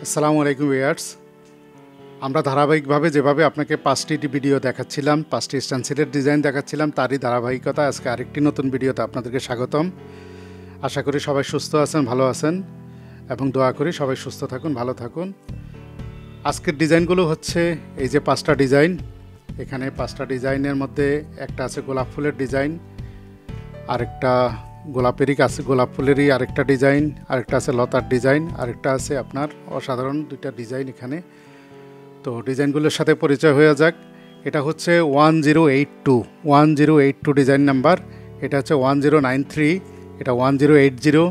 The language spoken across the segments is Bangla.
আসসালামু আলাইকুম ভিউয়ার্স। আমরা ধারাবাহিকভাবে যেভাবে আপনাকে 5টি ভিডিও দেখাচ্ছিলাম, 5টি স্টেনসিলের ডিজাইন দেখাচ্ছিলাম, তারই ধারাবাহিকতা আজকে আরেকটি নতুন ভিডিওতে আপনাদেরকে স্বাগতম। আশা করি সবাই সুস্থ আছেন, ভালো আছেন এবং দোয়া করি সবাই সুস্থ থাকুন, ভালো থাকুন। আজকের ডিজাইনগুলো হচ্ছে এই যে 5টা ডিজাইন। এখানে 5টা ডিজাইনের মধ্যে একটা আছে গোলাপ ফুলের ডিজাইন, আরেকটা গোলাপ ফুলেরই আরেকটা ডিজাইন, আরেকটা আছে লতার ডিজাইন, আরেকটা আছে আপনার অসাধারণ দুইটা ডিজাইন এখানে। তো ডিজাইনগুলোর সাথে পরিচয় হয়ে যাক। এটা হচ্ছে 1082 ডিজাইন নাম্বার, এটা হচ্ছে 1093, এটা 1080,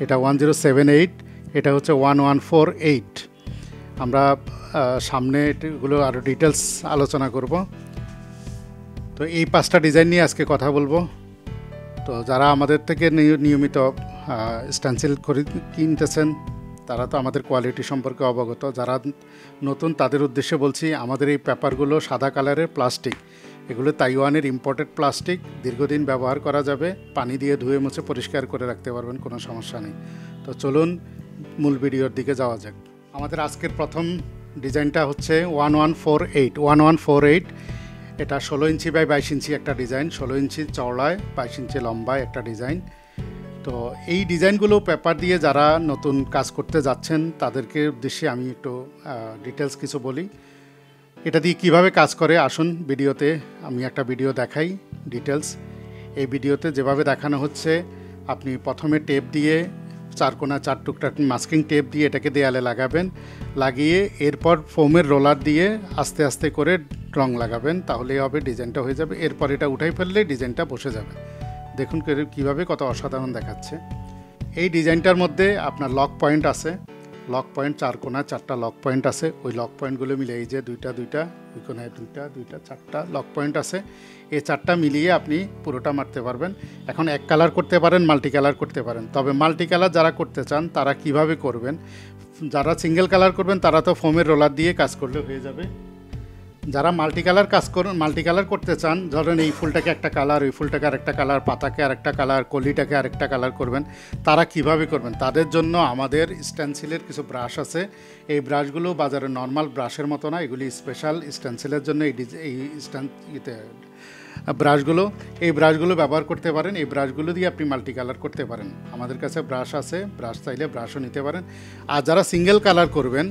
এটা 1078, এটা হচ্ছে 1148। আমরা সামনে এগুলো আরও ডিটেলস আলোচনা করব। তো এই 5টা ডিজাইন নিয়ে আজকে কথা বলবো। তো যারা আমাদের থেকে নিয়মিত স্টেনসিল কিনতেছেন তারা তো আমাদের কোয়ালিটি সম্পর্কে অবগত। যারা নতুন তাদের উদ্দেশ্যে বলছি, আমাদের এই পেপারগুলো সাদা কালারের প্লাস্টিক, এগুলো তাইওয়ানের ইম্পোর্টেড প্লাস্টিক, দীর্ঘদিন ব্যবহার করা যাবে, পানি দিয়ে ধুয়ে মুছে পরিষ্কার করে রাখতে পারবেন, কোনো সমস্যা নেই। তো চলুন মূল ভিডিওর দিকে যাওয়া যাক। আমাদের আজকের প্রথম ডিজাইনটা হচ্ছে 1148। এটা 16 ইঞ্চি বাই 22 ইঞ্চি একটা ডিজাইন, 16 ইঞ্চি চওড়ায় 22 ইঞ্চি লম্বায় একটা ডিজাইন। তো এই ডিজাইনগুলো পেপার দিয়ে যারা নতুন কাজ করতে যাচ্ছেন তাদেরকে উদ্দেশ্যে আমি একটু ডিটেলস কিছু বলি। এটা দিয়ে কিভাবে কাজ করে আসুন ভিডিওতে আমি একটা ভিডিও দেখাই ডিটেলস। এই ভিডিওতে যেভাবে দেখানো হচ্ছে, আপনি প্রথমে টেপ দিয়ে 4 কোণা 4 টুকরা মাস্কিং টেপ দিয়ে এটাকে দেয়ালে লাগাবেন, লাগিয়ে এরপর ফোমের রোলার দিয়ে আস্তে আস্তে করে রং লাগাবেন, তাহলেই হবে ডিজাইনটা হয়ে যাবে। এরপর এটা উঠাই ফেললে ডিজাইনটা বসে যাবে। দেখুন কিভাবে কত অসাধারণ দেখাচ্ছে। এই ডিজাইনটার মধ্যে আপনার লক পয়েন্ট আছে, লক পয়েন্ট 4 কোণা 4টা লক পয়েন্ট আছে। ওই লক পয়েন্টগুলো মিলে এই যে দুইটা ওই কোণায় দুইটা 4টা লক পয়েন্ট আছে। এই 4টা মিলিয়ে আপনি পুরোটা মারতে পারবেন। এখন এক কালার করতে পারেন, মাল্টি কালার করতে পারেন। তবে মাল্টি কালার যারা করতে চান তারা কিভাবে করবেন, যারা সিঙ্গেল কালার করবেন তারা তো ফোমের রোলার দিয়ে কাজ করলে হয়ে যাবে। যারা মাল্টি কালার করতে চান, ধরেন এই ফুলটাকে একটা কালার, ওই ফুলটাকে আরেকটা কালার, পাতাকে আরেকটা কালার, কলিটাকে আরেকটা কালার করবেন, তারা কিভাবে করবেন? তাদের জন্য আমাদের স্টেনসিলের কিছু ব্রাশ আছে। এই ব্রাশগুলো বাজারে নর্মাল ব্রাশের মতো না, এগুলি স্পেশাল স্টেনসিলের জন্য এই ব্রাশগুলো ব্যবহার করতে পারেন। এই ব্রাশগুলো দিয়ে আপনি মাল্টি কালার করতে পারেন। আমাদের কাছে ব্রাশ আছে, ব্রাশ চাইলে ব্রাশও নিতে পারেন। আর যারা সিঙ্গেল কালার করবেন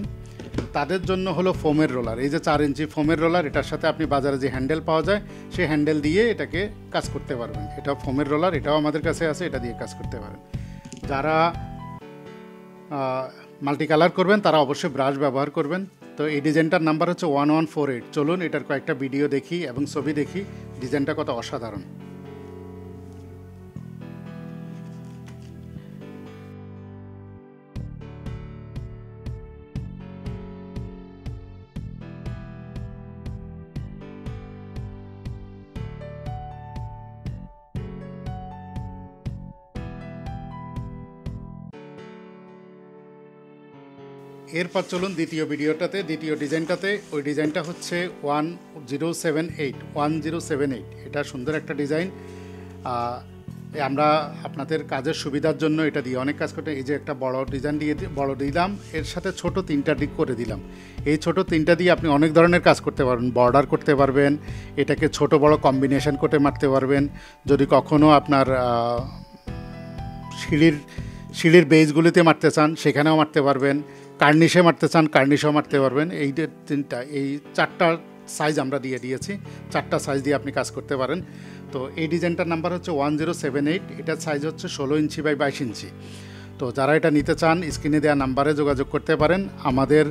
তাদের জন্য হলো ফোমের রোলার। এই যে 4 ইঞ্চি ফোমের রোলার, এটার সাথে আপনি বাজারে যে হ্যান্ডেল পাওয়া যায় সেই হ্যান্ডেল দিয়ে এটাকে কাজ করতে পারবেন। এটাও ফোমের রোলার, এটাও আমাদের কাছে আছে, এটা দিয়ে কাজ করতে পারেন। যারা মাল্টি কালার করবেন তারা অবশ্যই ব্রাশ ব্যবহার করবেন। তো এই ডিজাইনটার নাম্বার হচ্ছে 1148। চলুন এটার কয়েকটা ভিডিও দেখি এবং ছবি দেখি, ডিজাইনটা কত অসাধারণ। এরপর চলুন দ্বিতীয় ডিজাইনটাতে। ওই ডিজাইনটা হচ্ছে 1078। এটা সুন্দর একটা ডিজাইন। আমরা আপনাদের কাজের সুবিধার জন্য এটা দিয়ে অনেক কাজ করতে, এই যে একটা বড় দিলাম, এর সাথে ছোট 3টা দিক করে দিলাম। এই ছোট 3টা দিয়ে আপনি অনেক ধরনের কাজ করতে পারবেন, বর্ডার করতে পারবেন, এটাকে ছোট বড় কম্বিনেশন করে মারতে পারবেন। যদি কখনও আপনার সিঁড়ির বেজগুলিতে মারতে চান সেখানেও মারতে পারবেন, কার্নিশে মারতে চান কার্নিশেও মারতে পারবেন। এই 4টা সাইজ আমরা দিয়ে দিয়েছি, 4টা সাইজ দিয়ে আপনি কাজ করতে পারেন। তো এই ডিজাইনটার নাম্বার হচ্ছে 1078। এটার সাইজ হচ্ছে 16 ইঞ্চি বাই 22 ইঞ্চি। তো যারা এটা নিতে চান স্ক্রিনে দেওয়া নাম্বারে যোগাযোগ করতে পারেন। আমাদের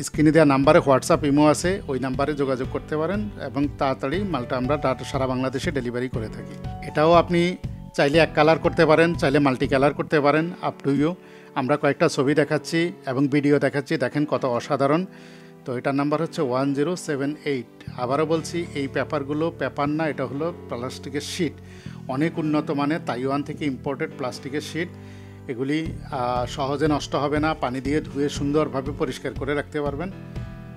স্ক্রিনে দেওয়া নাম্বারে হোয়াটসঅ্যাপ ইমো আছে, ওই নাম্বারে যোগাযোগ করতে পারেন এবং তাড়াতাড়ি মালটা আমরা সারা বাংলাদেশে ডেলিভারি করে থাকি। এটাও আপনি চাইলে এক কালার করতে পারেন, চাইলে মাল্টি কালার করতে পারেন, আপ টু ইউ। আমরা কয়েকটা ছবি দেখাচ্ছি এবং ভিডিও দেখাচ্ছি, দেখেন কত অসাধারণ। তো এটার নাম্বার হচ্ছে 1078। আবারও বলছি, এই পেপারগুলো পেপার না, এটা হলো প্লাস্টিকের শিট, অনেক উন্নত মানের তাইওয়ান থেকে ইম্পোর্টেড প্লাস্টিকের শিট। এগুলি সহজে নষ্ট হবে না, পানি দিয়ে ধুয়ে সুন্দরভাবে পরিষ্কার করে রাখতে পারবেন।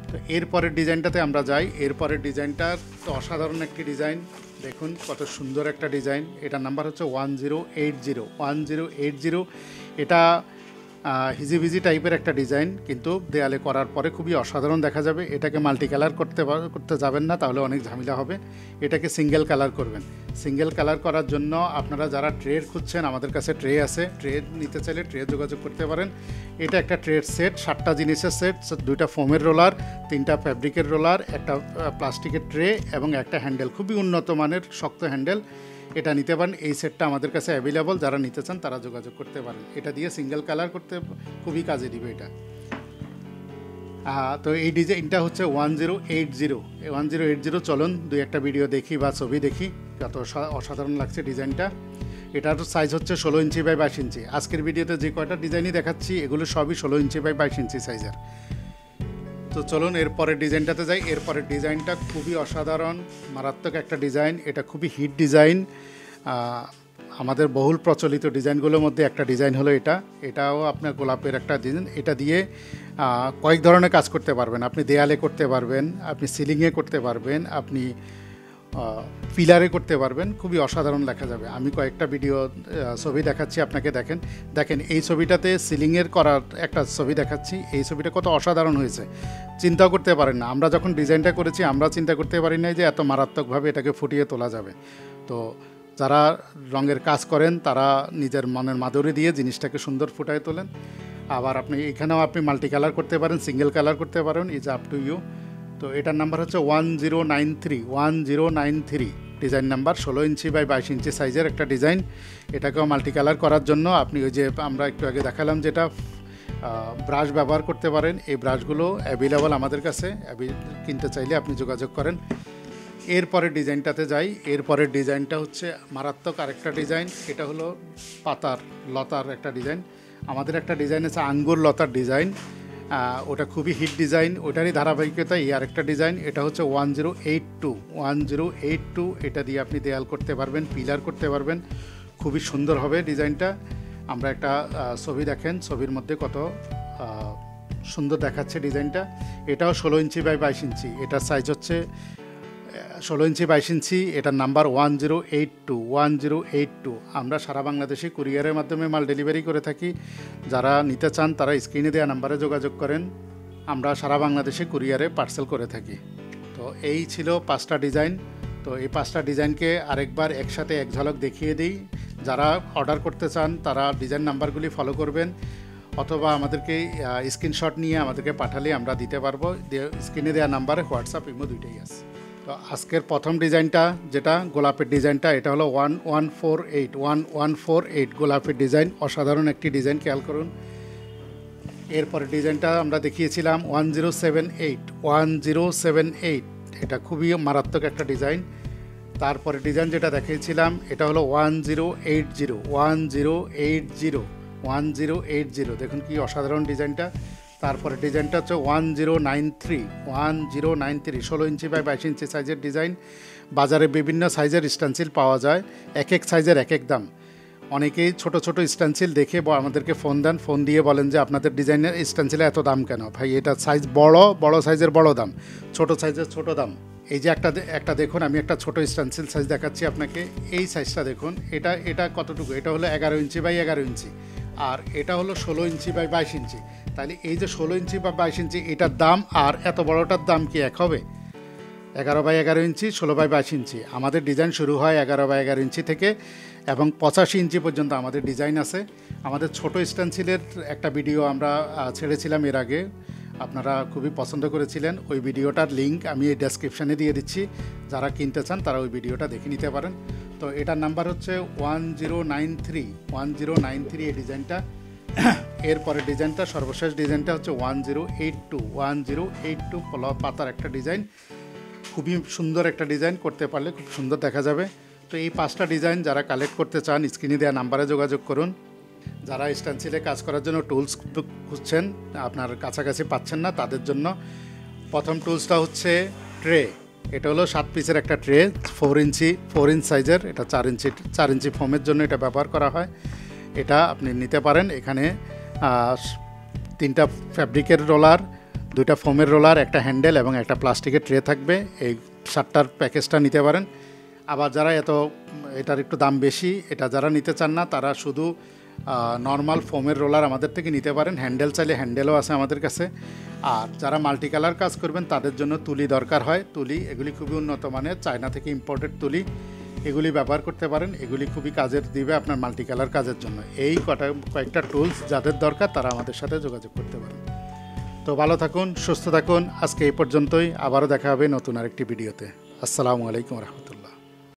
তো এরপরের ডিজাইনটাতে আমরা যাই। এরপরের ডিজাইনটার তো অসাধারণ একটি ডিজাইন, দেখুন কত সুন্দর একটা ডিজাইন। এটার নাম্বার হচ্ছে 1080। এটা হিজিবিজি টাইপের একটা ডিজাইন, কিন্তু দেয়ালে করার পরে খুবই অসাধারণ দেখা যাবে। এটাকে মাল্টি কালার করতে যাবেন না, তাহলে অনেক ঝামেলা হবে। এটাকে সিঙ্গেল কালার করবেন। সিঙ্গেল কালার করার জন্য আপনারা যারা ট্রে খুঁজছেন, আমাদের কাছে ট্রে আছে। ট্রে নিতে চাইলে ট্রে যোগাযোগ করতে পারেন। এটা একটা ট্রের সেট, 7টা জিনিসের সেট, 2টা ফোমের রোলার, 3টা ফ্যাব্রিকের রোলার, একটা প্লাস্টিকের ট্রে এবং একটা হ্যান্ডেল, খুবই উন্নত মানের শক্ত হ্যান্ডেল। এটা নিতে পারেন। এই সেটটা আমাদের কাছে অ্যাভেলেবল, যারা নিতে চান তারা যোগাযোগ করতে পারেন। এটা দিয়ে সিঙ্গেল কালার করতে খুবই কাজে দিবে এটা। তো এই ডিজাইনটা হচ্ছে 1080। চলুন দুই একটা ভিডিও দেখি বা ছবি দেখি, কত অসাধারণ লাগছে ডিজাইনটা। এটার সাইজ হচ্ছে 16 ইঞ্চি বাই 22 ইঞ্চি। আজকের ভিডিওতে যে কয়টা ডিজাইনই দেখাচ্ছি এগুলো সবই 16 ইঞ্চি বাই 22 ইঞ্চি সাইজের। তো চলুন এরপরের ডিজাইনটাতে যাই। এরপরের ডিজাইনটা খুবই অসাধারণ, মারাত্মক একটা ডিজাইন। এটা খুবই হিট ডিজাইন। আমাদের বহুল প্রচলিত ডিজাইনগুলোর মধ্যে একটা ডিজাইন হলো এটাও আপনার গোলাপের একটা ডিজাইন। এটা দিয়ে কয়েক ধরনের কাজ করতে পারবেন। আপনি দেয়ালে করতে পারবেন, আপনি সিলিংয়ে করতে পারবেন, আপনি পিলারে করতে পারবেন। খুবই অসাধারণ দেখা যাবে। আমি কয়েকটা ভিডিও ছবি দেখাচ্ছি আপনাকে, দেখেন এই ছবিটাতে সিলিংয়ের করার একটা ছবি দেখাচ্ছি। এই ছবিটা কত অসাধারণ হয়েছে, চিন্তাও করতে পারেন না। আমরা যখন ডিজাইনটা করেছি আমরা চিন্তা করতে পারি নাই যে এত মারাত্মকভাবে এটাকে ফুটিয়ে তোলা যাবে। তো যারা রঙের কাজ করেন তারা নিজের মনের মাধুরী দিয়ে জিনিসটাকে সুন্দর ফুটায় তোলেন। আবার আপনি এখানেও আপনি মাল্টি কালার করতে পারেন, সিঙ্গেল কালার করতে পারেন, ইজ আপ টু ইউ। তো এটার নাম্বার হচ্ছে 1093 ডিজাইন নাম্বার, 16 ইঞ্চি বাই 22 ইঞ্চি সাইজের একটা ডিজাইন। এটাকেও মাল্টি কালার করার জন্য আপনি ওই যে আমরা একটু আগে দেখালাম যেটা ব্রাশ ব্যবহার করতে পারেন। এই ব্রাশগুলো অ্যাভেলেবল আমাদের কাছে, কিনতে চাইলে আপনি যোগাযোগ করেন। এরপরের ডিজাইনটাতে যাই। এরপরের ডিজাইনটা হচ্ছে মারাত্মক আরেকটা ডিজাইন। এটা হলো লতার একটা ডিজাইন। আমাদের একটা ডিজাইন আছে আঙ্গুর লতার ডিজাইন, ওটা খুবই হিট ডিজাইন। ওটারই ধারাবাহিকতা এই আরেকটা ডিজাইন। এটা হচ্ছে 1082। এটা দিয়ে আপনি দেয়াল করতে পারবেন, পিলার করতে পারবেন, খুবই সুন্দর হবে ডিজাইনটা। আমরা একটা ছবি দেখেন, ছবির মধ্যে কত সুন্দর দেখাচ্ছে ডিজাইনটা। এটাও 16 ইঞ্চি বাই 22 ইঞ্চি। এটার সাইজ হচ্ছে 16 ইঞ্চি 22 ইঞ্চি। এটার নাম্বার 1082। আমরা সারা বাংলাদেশে কুরিয়ারের মাধ্যমে মাল ডেলিভারি করে থাকি। যারা নিতে চান তারা স্ক্রিনে দেওয়া নাম্বারে যোগাযোগ করেন। আমরা সারা বাংলাদেশে কুরিয়ারে পার্সেল করে থাকি। তো এই ছিল 5টা ডিজাইন। তো এই 5টা ডিজাইনকে আরেকবার একসাথে এক ঝলক দেখিয়ে দিই। যারা অর্ডার করতে চান তারা ডিজাইন নাম্বারগুলি ফলো করবেন, অথবা আমাদেরকে স্ক্রিনশট নিয়ে আমাদেরকে পাঠালে আমরা দিতে পারবো। স্ক্রিনে দেওয়া নাম্বারে হোয়াটসঅ্যাপ, ইমো দুইটাই আছে। তো আজকের প্রথম ডিজাইনটা যেটা গোলাপের ডিজাইনটা, এটা হলো 1148 গোলাপের ডিজাইন। অসাধারণ একটি ডিজাইন, খেয়াল করুন। এরপরে ডিজাইনটা আমরা দেখিয়েছিলাম 1078। এটা খুবই মারাত্মক একটা ডিজাইন। তারপরে ডিজাইন যেটা দেখিয়েছিলাম এটা হলো 1080। দেখুন কি অসাধারণ ডিজাইনটা। তারপরে ডিজাইনটা হচ্ছে 1093 16 ইঞ্চি বাই 22 ইঞ্চি সাইজের ডিজাইন। বাজারে বিভিন্ন সাইজের স্ট্যান্সিল পাওয়া যায়, এক এক সাইজের এক এক দাম। অনেকেই ছোট ছোট স্ট্যান্সিল দেখে আমাদেরকে ফোন দেন, ফোন দিয়ে বলেন যে আপনাদের ডিজাইনের স্ট্যান্সিলে এত দাম কেন? ভাই, এটা সাইজ বড় সাইজের বড় দাম, ছোট সাইজের ছোট দাম। এই যে একটা দেখুন, আমি একটা ছোট স্ট্যান্সিল সাইজ দেখাচ্ছি আপনাকে। এই সাইজটা দেখুন, এটা কতটুকু? এটা হলো 11 ইঞ্চি বাই 11 ইঞ্চি, আর এটা হলো 16 ইঞ্চি বাই 22 ইঞ্চি। তাহলে এই যে 16 ইঞ্চি বা 22 ইঞ্চি এটার দাম আর এত বড়টার দাম কি এক হবে? 11 বাই 11 ইঞ্চি, 16 বাই 22 ইঞ্চি। আমাদের ডিজাইন শুরু হয় 11 বাই 11 ইঞ্চি থেকে এবং 85 ইঞ্চি পর্যন্ত আমাদের ডিজাইন আছে। আমাদের ছোট স্ট্যান্সিলের একটা ভিডিও আমরা ছেড়েছিলাম এর আগে, আপনারা খুবই পছন্দ করেছিলেন। ওই ভিডিওটার লিঙ্ক আমি এই ডেসক্রিপশানে দিয়ে দিচ্ছি, যারা কিনতে চান তারা ওই ভিডিওটা দেখে নিতে পারেন। তো এটার নাম্বার হচ্ছে 1093 এই ডিজাইনটা। এরপরে ডিজাইনটা, সর্বশেষ ডিজাইনটা হচ্ছে 1082 পাতার একটা ডিজাইন। খুবই সুন্দর একটা ডিজাইন, করতে পারলে খুব সুন্দর দেখা যাবে। তো এই 5টা ডিজাইন যারা কালেক্ট করতে চান স্ক্রিনে দেওয়া নাম্বারে যোগাযোগ করুন। যারা স্ট্যান্সিলে কাজ করার জন্য টুলস খুঁজছেন, আপনার কাছাকাছি পাচ্ছেন না, তাদের জন্য প্রথম টুলসটা হচ্ছে ট্রে। এটা হলো 7 পিসের একটা ট্রে, 4 ইঞ্চি সাইজের। এটা 4 ইঞ্চি ফোমের জন্য এটা ব্যবহার করা হয়। এটা আপনি নিতে পারেন। এখানে 3টা ফ্যাব্রিকের রোলার, 2টা ফোমের রোলার, একটা হ্যান্ডেল এবং একটা প্লাস্টিকের ট্রে থাকবে। এই 7টার প্যাকেজটা নিতে পারেন। আবার যারা এটার একটু দাম বেশি, এটা যারা নিতে চান না, তারা শুধু নর্মাল ফোমের রোলার আমাদের থেকে নিতে পারেন। হ্যান্ডেল চাইলে হ্যান্ডেলও আছে আমাদের কাছে। আর যারা মাল্টি কালার কাজ করবেন তাদের জন্য তুলি দরকার হয়। তুলি এগুলি খুবই উন্নত মানের, চায়না থেকে ইম্পোর্টেড তুলি, এগুলি ব্যবহার করতে পারেন। এগুলি খুবই কাজের দিবে আপনার মাল্টি কালার কাজের জন্য। এই কয়েকটা টুলস যাদের দরকার তারা আমাদের সাথে যোগাযোগ করতে পারেন। তো ভালো থাকুন, সুস্থ থাকুন। আজকে এই পর্যন্তই, আবারও দেখা হবে নতুন আরেকটি ভিডিওতে। আসসালামু আলাইকুম রহমতুল্লাহ।